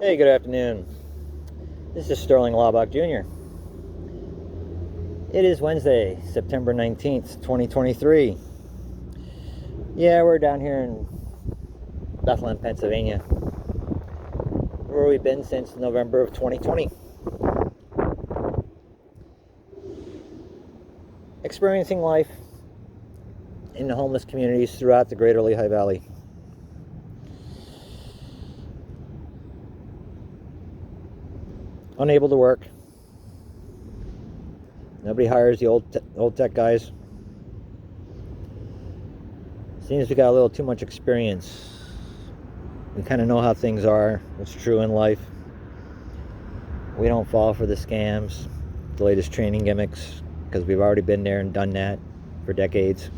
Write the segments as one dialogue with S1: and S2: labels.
S1: Hey, good afternoon. This is Sterling Laubach Jr. It is Wednesday, September 19th, 2023. Yeah, we're down here in Bethlehem, Pennsylvania, where we've been since November of 2020. Experiencing life in the homeless communities throughout the greater Lehigh Valley. Unable to work. Nobody hires the old tech guys. Seems we got a little too much experience. We kind of know how things are. What's true in life. We don't fall for the scams, the latest training gimmicks, because we've already been there and done that for decades.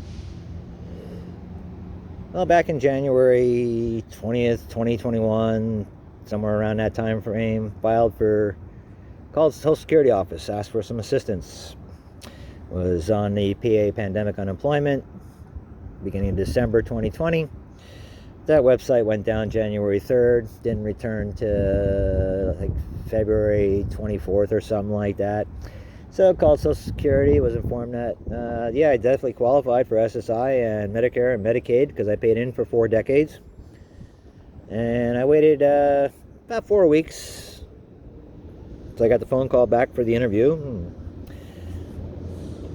S1: Well, back in January 20th, 2021, somewhere around that time frame, called the Social Security office, asked for some assistance. Was on the PA pandemic unemployment, beginning of December 2020. That website went down January 3rd, didn't return to like February 24th or something like that. So called Social Security, was informed that, I definitely qualified for SSI and Medicare and Medicaid because I paid in for 4 decades. And I waited about 4 weeks until I got the phone call back for the interview.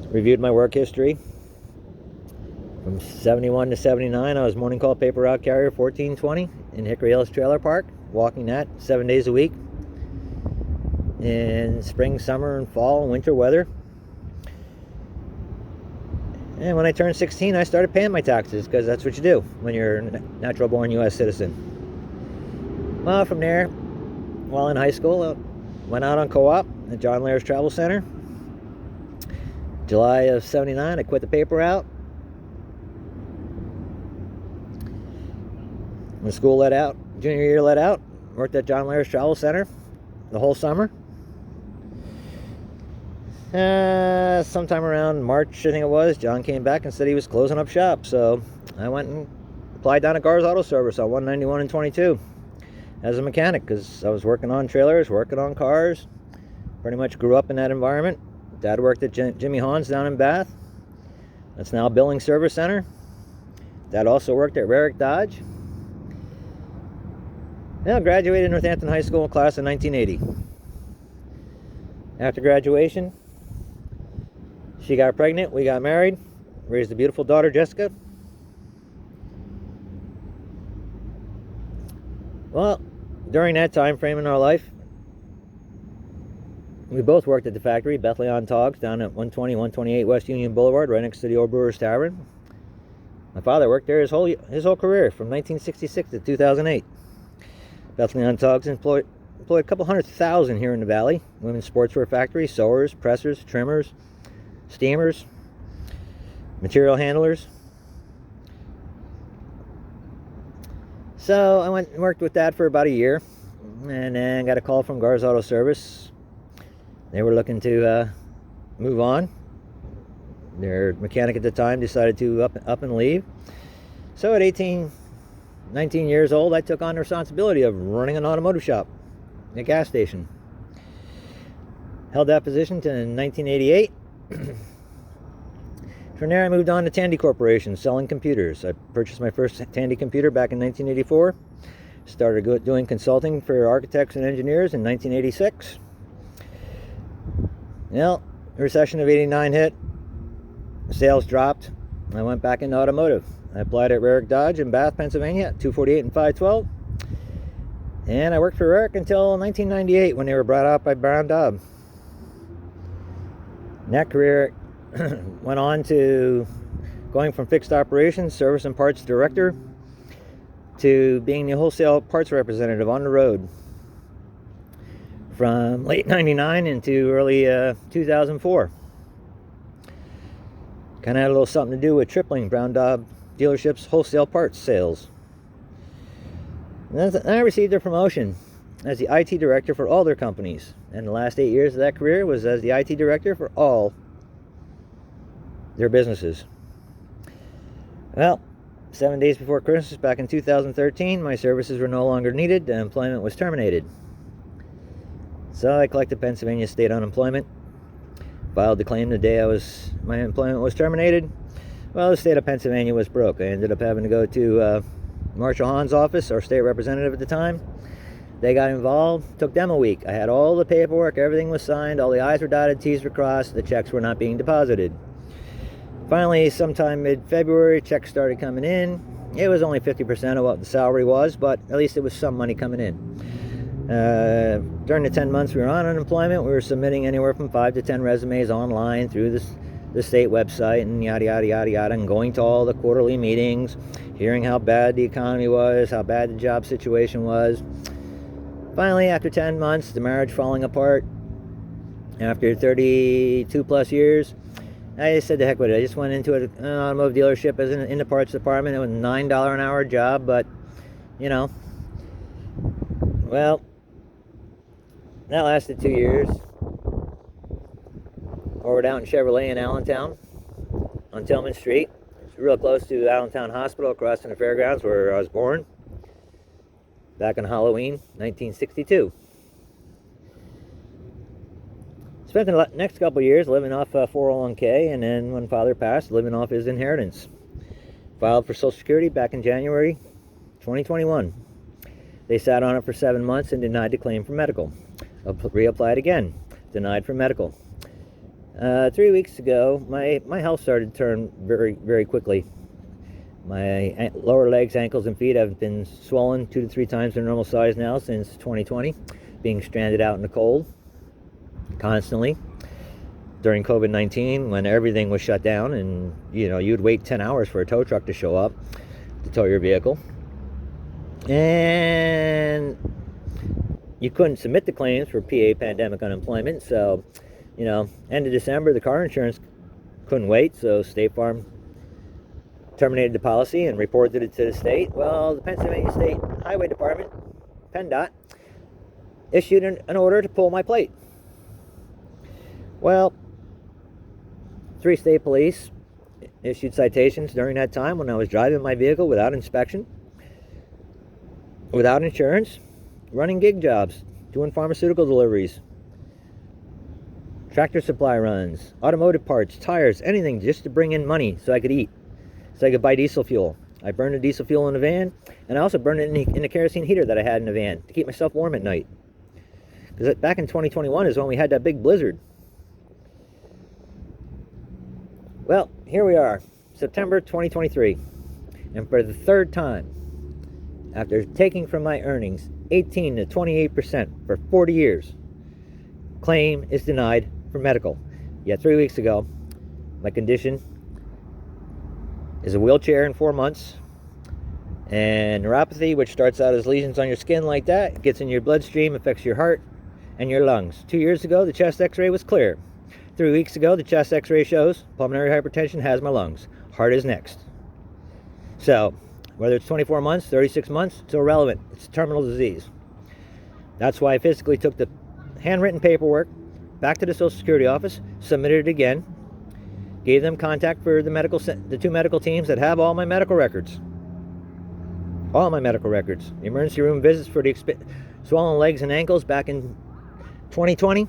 S1: Reviewed my work history. From 71 to 79, I was morning call paper route carrier 1420 in Hickory Hills Trailer Park, walking that 7 days a week in spring, summer, and fall and winter weather. And when I turned 16, I started paying my taxes, because that's what you do when you're a natural born U.S. citizen. Well, from there, while in high school, I went out on co-op at John Lair's Travel Center. July of 79, I quit the paper route. When school let out, junior year let out, worked at John Lair's Travel Center the whole summer. Sometime around March, I think it was, John came back and said he was closing up shop. So I went and applied down at Gar's Auto Service on 191 and 22 as a mechanic, because I was working on trailers, working on cars. Pretty much grew up in that environment. Dad worked at Jimmy Hahn's down in Bath. That's now Billing Service Center. Dad also worked at Rarick Dodge. Now graduated Northampton High School class in 1980. After graduation, she got pregnant, we got married, raised a beautiful daughter, Jessica. Well, during that time frame in our life, we both worked at the factory, Bethlehem Togs, down at 128 West Union Boulevard, right next to the Old Brewers Tavern. My father worked there his whole career, from 1966 to 2008. Bethlehem Togs employed a couple 100,000 here in the valley. Women's sportswear factory, sewers, pressers, trimmers, steamers, material handlers. So I went and worked with Dad for about a year, and then got a call from Gar's Auto Service. They were looking to move on. Their mechanic at the time decided to up and leave. So at 19 years old, I took on the responsibility of running an automotive shop, a gas station. Held that position to 1988. From there, I moved on to Tandy Corporation, selling computers. I purchased my first Tandy computer back in 1984. Started doing consulting for architects and engineers in 1986. Well, the recession of 89 hit. Sales dropped. I went back into automotive. I applied at Rarick Dodge in Bath, Pennsylvania, at 248 and 512. And I worked for Rarick until 1998, when they were brought out by Brown Daub. And that career went on to going from fixed operations, service and parts director, to being the wholesale parts representative on the road. From late 99 into early 2004. Kind of had a little something to do with tripling Brown Daub dealerships' wholesale parts sales. And then I received a promotion as the IT director for all their companies. And the last 8 years of that career was as the IT director for all their businesses. Well, 7 days before Christmas back in 2013, my services were no longer needed and employment was terminated. So I collected Pennsylvania state unemployment, filed the claim the day my employment was terminated. Well, the state of Pennsylvania was broke. I ended up having to go to Marshall Hahn's office, our state representative at the time. They got involved. Took them a week. I had all the paperwork. Everything was signed. All the I's were dotted, T's were crossed. The checks were not being deposited. Finally, sometime mid-February, checks started coming in. It was only 50% of what the salary was, but at least it was some money coming in. During the 10 months we were on unemployment, we were submitting anywhere from 5 to 10 resumes online through the state website and yada, yada, yada, yada, and going to all the quarterly meetings, hearing how bad the economy was, how bad the job situation was. Finally, after 10 months, the marriage falling apart, after 32 plus years, I just said the heck with it. I just went into an automotive dealership as in the parts department. It was a $9 an hour job, but, you know, well, that lasted 2 years. Forward out in Chevrolet in Allentown on Tillman Street. It's real close to Allentown Hospital, across from the fairgrounds where I was born. Back on Halloween, 1962. Spent the next couple of years living off 401k, and then when father passed, living off his inheritance. Filed for Social Security back in January 2021. They sat on it for 7 months and denied the claim for medical. Reapplied again, denied for medical. 3 weeks ago, my health started to turn very, very quickly. My lower legs, ankles, and feet have been swollen 2 to 3 times their normal size now since 2020, being stranded out in the cold constantly during COVID-19 when everything was shut down, and you'd wait 10 hours for a tow truck to show up to tow your vehicle, and you couldn't submit the claims for PA pandemic unemployment. So end of December, the car insurance couldn't wait, so State Farm terminated the policy and reported it to the state. Well, the Pennsylvania State Highway Department, PennDOT, issued an order to pull my plate. Well, 3 state police issued citations during that time when I was driving my vehicle without inspection, without insurance, running gig jobs, doing pharmaceutical deliveries, tractor supply runs, automotive parts, tires, anything just to bring in money so I could eat, so I could buy diesel fuel. I burned the diesel fuel in the van, and I also burned it in the kerosene heater that I had in the van to keep myself warm at night. Because back in 2021 is when we had that big blizzard. Well, here we are, September 2023, and for the 3rd time, after taking from my earnings 18 to 28% for 40 years, claim is denied for medical. Yet 3 weeks ago, my condition is a wheelchair in 4 months, and neuropathy, which starts out as lesions on your skin like that, gets in your bloodstream, affects your heart and your lungs. 2 years ago, the chest x-ray was clear. 3 weeks ago, the chest x-ray shows pulmonary hypertension has my lungs. Heart is next. So, whether it's 24 months, 36 months, it's irrelevant. It's a terminal disease. That's why I physically took the handwritten paperwork back to the Social Security office, submitted it again, gave them contact for the 2 medical teams that have all my medical records. All my medical records. The emergency room visits for the swollen legs and ankles back in 2020.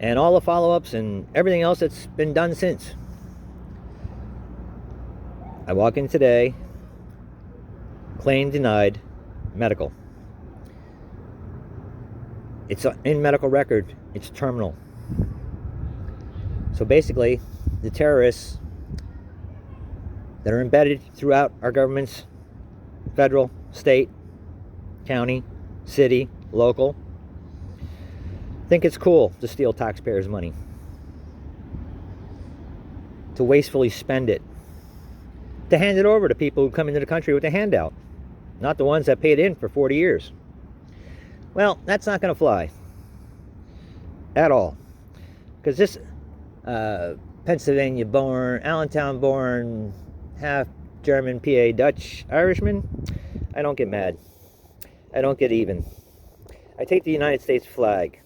S1: And all the follow-ups and everything else that's been done since. I walk in today, claim denied, medical. It's in medical record, it's terminal. So basically, the terrorists that are embedded throughout our governments, federal, state, county, city, local, think it's cool to steal taxpayers' money, to wastefully spend it, to hand it over to people who come into the country with a handout, not the ones that paid in for 40 years. Well, that's not going to fly at all, because this Pennsylvania-born, Allentown-born, half German, PA, Dutch, Irishman, I don't get mad. I don't get even. I take the United States flag,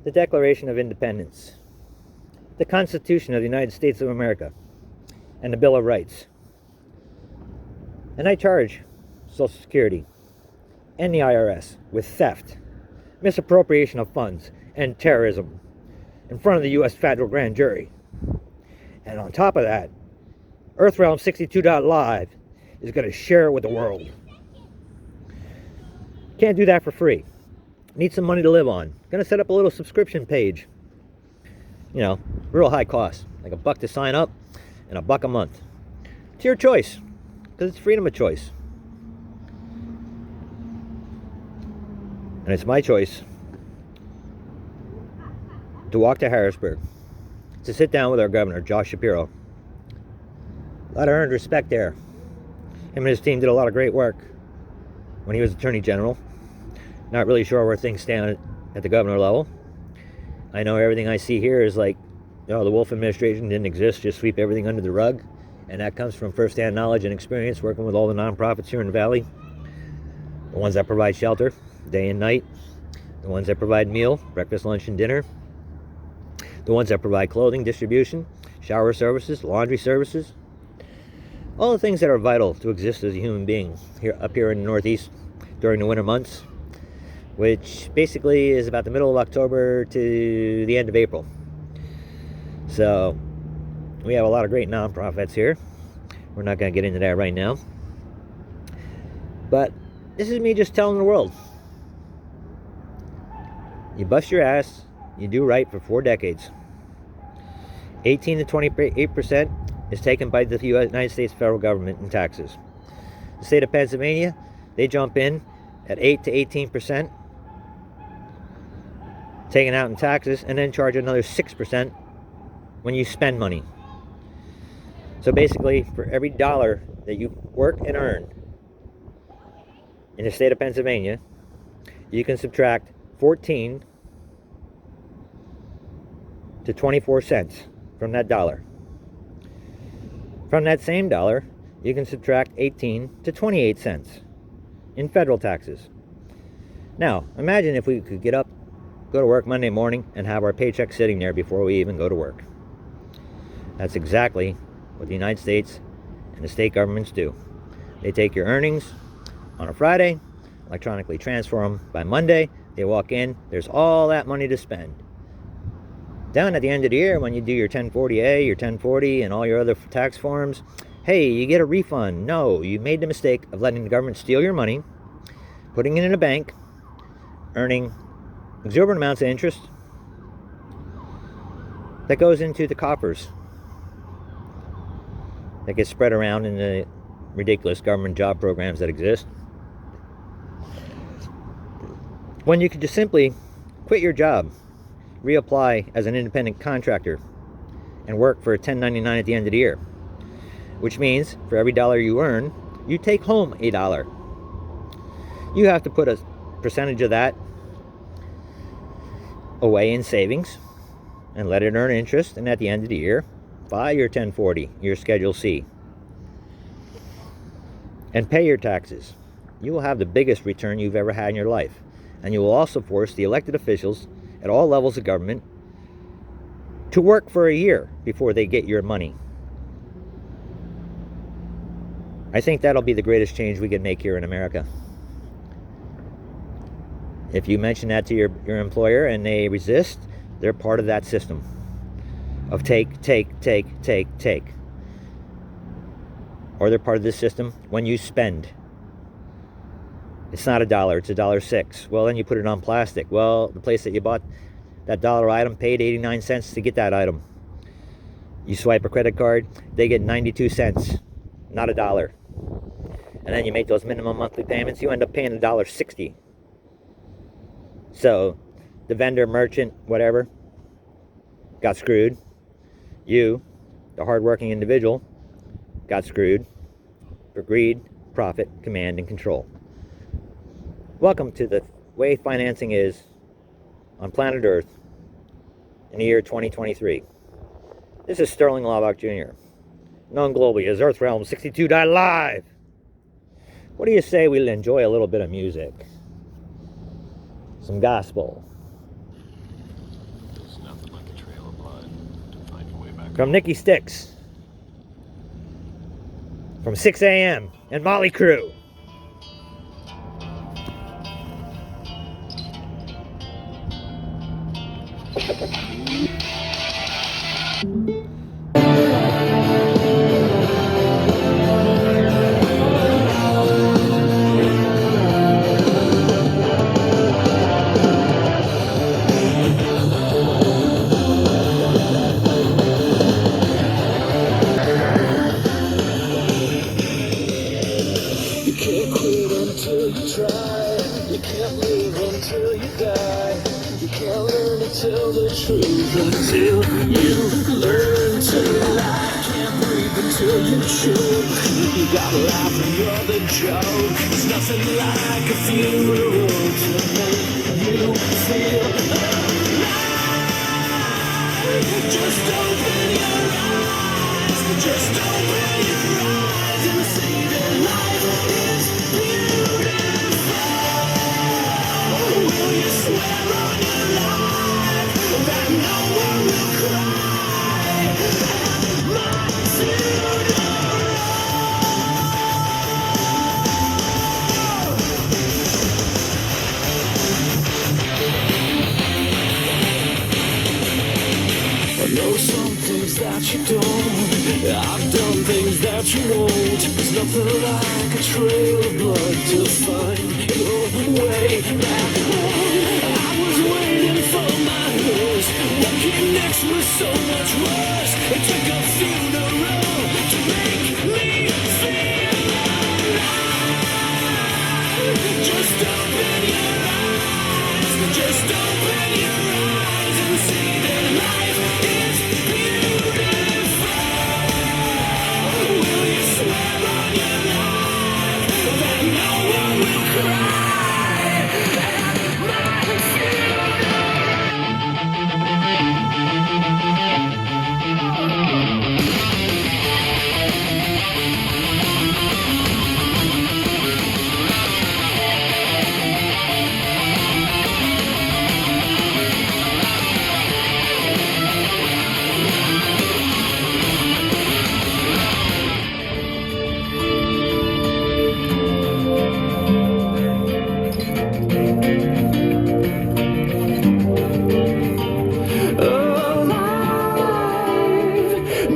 S1: the Declaration of Independence, the Constitution of the United States of America, and the Bill of Rights. And I charge Social Security and the IRS with theft, misappropriation of funds, and terrorism in front of the U.S. federal grand jury. And on top of that, Earthrealm 62.live is going to share it with the world. Can't do that for free. Need some money to live on. Going to set up a little subscription page. You know, real high cost, like $1 to sign up and $1 a month. It's your choice, because it's freedom of choice. And it's my choice to walk to Harrisburg, to sit down with our governor, Josh Shapiro. A lot of earned respect there. Him and his team did a lot of great work when he was Attorney General. Not really sure where things stand at the governor level. I know everything I see here is like, the Wolf administration didn't exist, just sweep everything under the rug. And that comes from first-hand knowledge and experience working with all the nonprofits here in the Valley. The ones that provide shelter, day and night. The ones that provide meal, breakfast, lunch, and dinner. The ones that provide clothing distribution, shower services, laundry services. All the things that are vital to exist as a human being up here in the Northeast during the winter months, which basically is about the middle of October to the end of April. So we have a lot of great nonprofits here. We're not going to get into that right now. But this is me just telling the world. You bust your ass, you do right for 4 decades. 18 to 28% is taken by the United States federal government in taxes. The state of Pennsylvania, they jump in at 8 to 18%, taken out in taxes, and then charge another 6% when you spend money. So basically, for every dollar that you work and earn in the state of Pennsylvania, you can subtract 14 to 24 cents from that dollar. From that same dollar, you can subtract 18 to 28 cents in federal taxes. Now, imagine if we could get up, go to work Monday morning, and have our paycheck sitting there before we even go to work. That's exactly what the United States and the state governments do. They take your earnings on a Friday, electronically transfer them by Monday, they walk in, there's all that money to spend. Down at the end of the year, when you do your 1040A, your 1040, and all your other tax forms, hey, you get a refund. No, you made the mistake of letting the government steal your money, putting it in a bank, earning exorbitant amounts of interest that goes into the coffers that gets spread around in the ridiculous government job programs that exist. When you could just simply quit your job, reapply as an independent contractor, and work for a 1099 at the end of the year. Which means for every dollar you earn, you take home $1. You have to put a percentage of that away in savings and let it earn interest, and at the end of the year, file your 1040, your Schedule C, and pay your taxes. You will have the biggest return you've ever had in your life. And you will also force the elected officials at all levels of government to work for a year before they get your money. I think that'll be the greatest change we can make here in America. If you mention that to your employer and they resist, they're part of that system of take. Or they're part of this system when you spend. It's not $1, it's $1.06. Well, then you put it on plastic. Well, the place that you bought that dollar item paid 89 cents to get that item. You swipe a credit card, they get 92 cents, not $1. And then you make those minimum monthly payments, you end up paying $1.60. So, the vendor, merchant, whatever, got screwed. You, the hardworking individual, got screwed for greed, profit, command, and control. Welcome to the way financing is on planet Earth in the year 2023. This is Sterling Laubach Jr., known globally as Earthrealm 62.live. What do you say we enjoy a little bit of music? Some gospel.
S2: It's nothing like a trail of blood to find your way back
S1: From Nikki Sticks. from 6 a.m. and Motley Crue.
S2: Tell the truth until you learn to lie. Can't breathe until you choke. You gotta laugh when you're the joke. There's nothing like a funeral to make you feel alive. Just open your eyes. Just open your eyes and see that life is beautiful. Will you swear on your life that no one will cry at my I know some things that you don't. I've done things that you won't. There's nothing like a trail of blood to find your way back home. I was waiting for my hearse. What came next was so much worse. It took a funeral to make me feel alive. Just open your eyes. Just open your eyes and see that life is beautiful. Will you swear on your life that no one will cry at my funeral?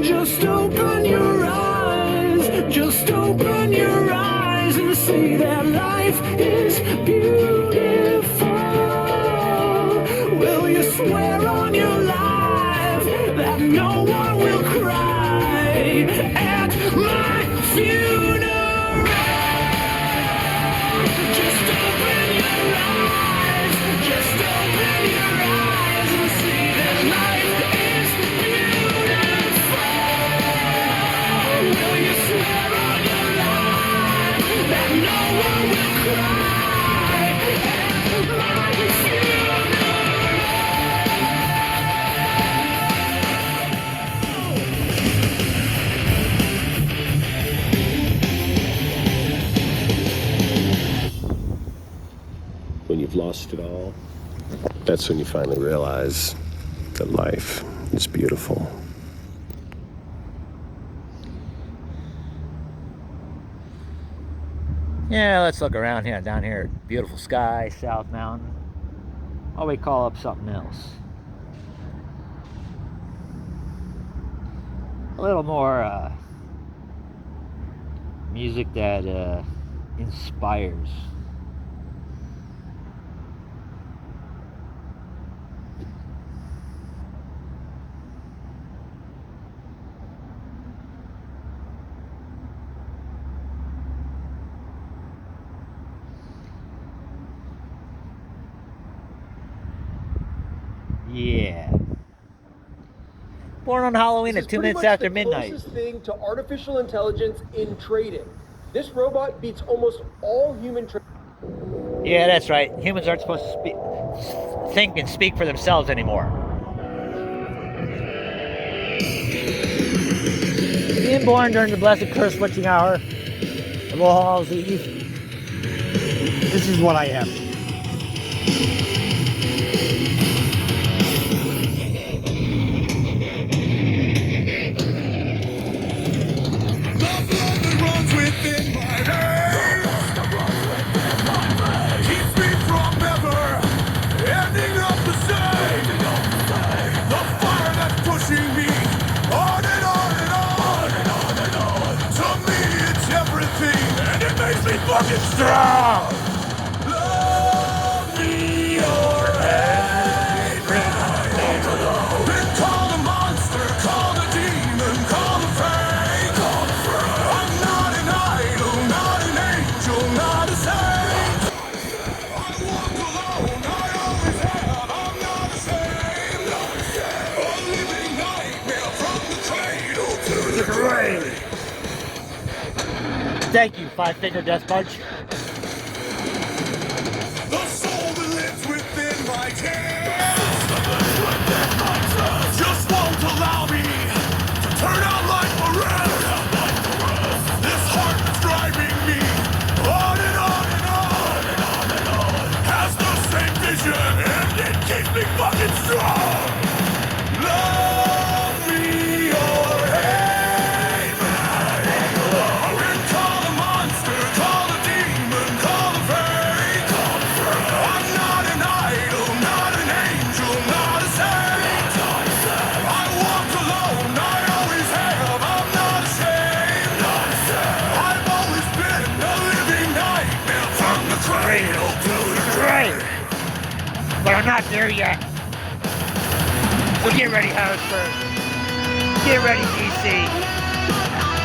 S2: Just open your eyes. Just open your eyes and see that life is beautiful. Will you swear on your life that no one will cry at my funeral? Just open your eyes. Just open your eyes and see that life is beautiful. Will you swear on your life that no one will cry at my funeral?
S3: When you've lost it all, that's when you finally realize that life is beautiful.
S1: Yeah, let's look around here, down here. Beautiful sky, South Mountain. Why don't we call up something else? A little more music that inspires. Yeah. Born on Halloween at 2 minutes after midnight.
S4: This is the closest thing to artificial intelligence in trading. This robot beats almost all human trading.
S1: Yeah, that's right. Humans aren't supposed to think and speak for themselves anymore. Being born during the blessed curse witching hour of All Hallows Eve, this is what I am.
S2: The blood that runs and it makes me fucking strong. Love me or hate me. Then call the monster, call the demon, call the fate. I'm not an idol, not an angel, not a saint. I walk alone, I always have, I'm not ashamed. A living nightmare from the cradle to the grave.
S5: Thank you, Five Finger Death Punch.
S2: The soul that lives within my chest just won't allow me to turn out like the rest. This heart that's driving me on and on and on has the same vision and it keeps me fucking strong. Love me or hate me. And call the monster, call the demon, call the fate. I'm not an idol, not an angel, not a saint. I walk alone, I always have, I'm not ashamed. I've always been a living nightmare from the cradle to the grave.
S5: But I'm not there yet. So get ready, Harrisburg. Get ready, DC.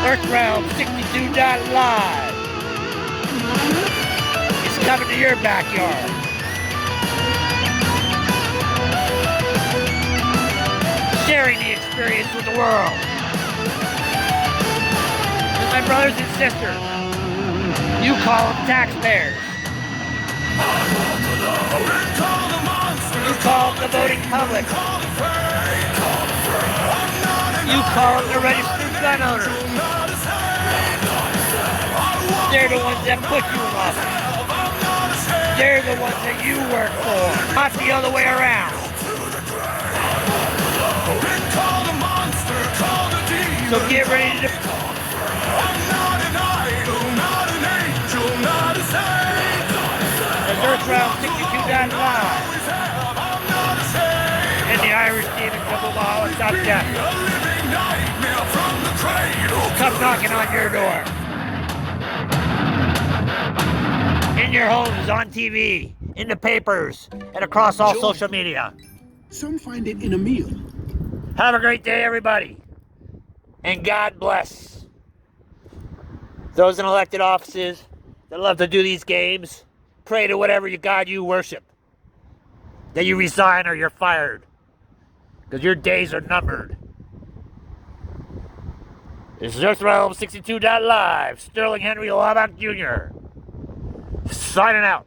S5: Earthrealm 62.live. It's coming to your backyard. Sharing the experience with the world. With my brothers and sisters. You call them taxpayers.
S2: Call the monster,
S5: You call them the voting public.
S2: call the fate.
S5: You call them the registered gun owners.
S2: Not a saint. I walk
S5: They're the ones that put you in office.
S2: I'm not ashamed.
S5: They're the ones that you work for, not the other way around.
S2: Then call the monster, call the demon.
S5: So get ready to...
S2: I'm not an idol, not an angel, not a saint.
S5: As Earthrealm 62.live
S2: Always have, I'm not ashamed.
S5: and the Irish Demon Double Mahalo Stop Death
S2: A living nightmare from the cradle.
S5: come knocking on your door. In your homes, on TV, in the papers, and across all social media.
S6: Some find it in a meal.
S5: Have a great day, everybody. And God bless those in elected offices that love to do these games. Pray to whatever God you worship that you resign or you're fired, because your days are numbered. This is Earthrealm 62.live. Sterling Henry Laubach Jr. signing out.